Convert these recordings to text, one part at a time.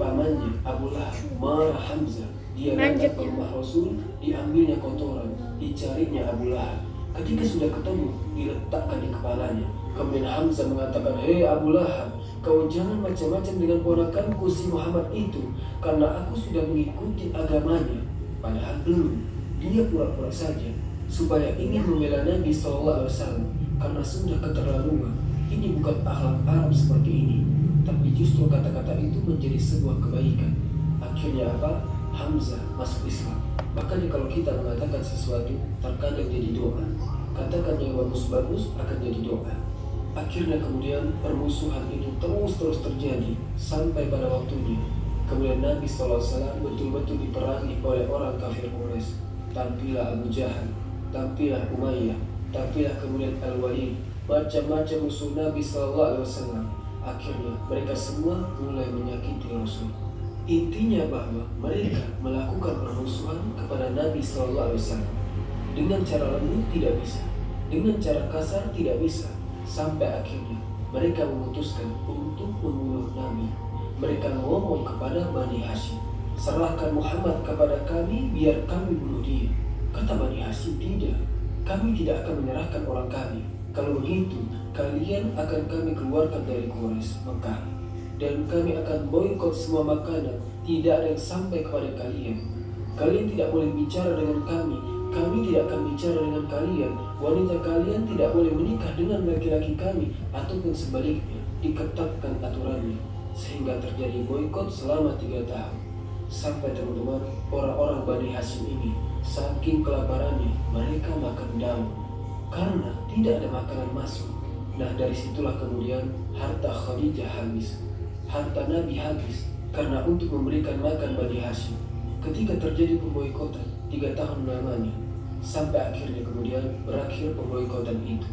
pamannya Abu Lahab marah Hamzah. Dia datang ke rumah Rasul, diambilnya kotoran, dicarinya Abu Lahab. Ketika sudah ketemu, diletakkan di kepalanya. Kemudian Hamzah mengatakan, "Hei Abu Lahab, kau jangan macam-macam dengan ponakanku si Muhammad itu, karena aku sudah mengikuti agamanya." Padahal belum. Dia pura-pura saja supaya ingin membela Nabi SAW, karena sudah keterlaluan. Ini bukan akhlak Arab seperti ini. Tapi justru kata-kata itu menjadi sebuah kebaikan. Akhirnya apa? Hamzah masuk Islam. Makanya kalau kita mengatakan sesuatu, terkadang jadi doa. Katakan yang bagus-bagus akan jadi doa. Akhirnya kemudian permusuhan itu terus terjadi sampai pada waktunya. Kemudian Nabi SAW betul-betul diperangi oleh orang kafir Quraisy. Tampillah Abu Jahal, tampillah Umayyah, tampillah kemudian Al-Walid, macam-macam musuh Nabi SAW. Akhirnya mereka semua mulai menyakiti Rasul. Intinya bahwa mereka melakukan permusuhan kepada Nabi SAW. Dengan cara lembut tidak bisa, dengan cara kasar tidak bisa. Sampai akhirnya mereka memutuskan untuk membunuh Nabi. Mereka ngomong kepada Bani Hashim, "Serahkan Muhammad kepada kami biar kami bunuh dia." Kata Bani Hashim, "Tidak, kami tidak akan menyerahkan orang kami. Kalau begitu, kalian akan kami keluarkan dari Quraisy Mekah, dan kami akan boikot semua makanan, tidak ada yang sampai kepada kalian. Kalian tidak boleh bicara dengan kami tidak akan bicara dengan kalian. Wanita kalian tidak boleh menikah dengan laki-laki kami, ataupun sebaliknya." Diketatkan aturannya, sehingga terjadi boikot selama 3 tahun. Sampai teman-teman, orang-orang Bani Hashim ini saking kelaparannya, mereka makan daun karena tidak ada makanan masuk. Nah, dari situlah kemudian harta Khadijah habis, harta Nabi habis, karena untuk memberikan makan Bani Hashim. Ketika terjadi pemboikotan 3 tahun lamanya, sampai akhirnya kemudian berakhir pemboikotan itu.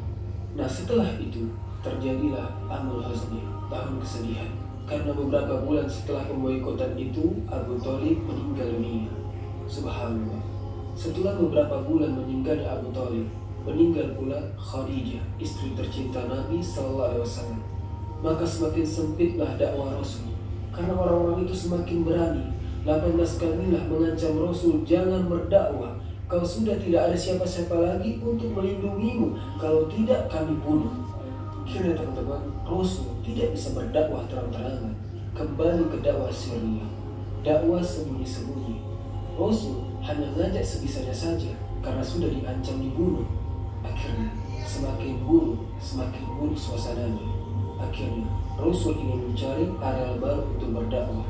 Nah, setelah itu terjadilah Amul Huzni, tahun kesedihan, karena beberapa bulan setelah pemboikotan itu Abu Thalib meninggal dunia. Subhanallah. Setelah beberapa bulan meninggalnya Abu Thalib, meninggal pula Khadijah, istri tercinta Nabi SAW. Maka semakin sempitlah dakwah Rasul, karena orang-orang itu semakin berani. 18 kalilah mengancam Rasul, "Jangan berdakwah, kau sudah tidak ada siapa-siapa lagi untuk melindungimu, kalau tidak kami bunuh." Akhirnya teman-teman, Rasul tidak bisa berdakwah terang-terangan, kembali ke dakwah sirriyah, dakwah sembunyi-sembunyi. Rasul hanya ngajak sebisanya saja, karena sudah diancam dibunuh. Akhirnya semakin buruk suasananya. Akhirnya Rasul ingin mencari area baru untuk berdakwah.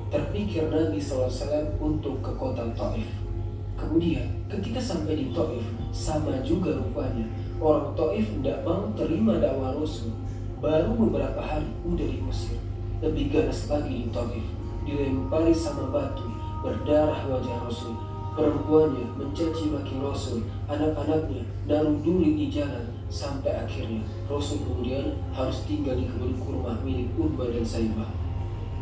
Terpikir Nabi SAW untuk ke kota Taif. Kemudian ketika sampai di Taif, sama juga rupanya orang Taif tidak mau terima dakwah Rasul. Baru beberapa hari udah diusir. Lebih ganas lagi di Taif, dilempari sama batu, berdarah wajah Rasul. Perempuannya mencaci maki Rasul, anak-anaknya naruh duri di jalan. Sampai akhirnya Rasul kemudian harus tinggal di kebun kurma milik Utbah dan Saibah.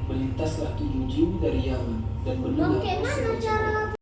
Melintaslah 7 jin dari Yaman dan mendengar Rasul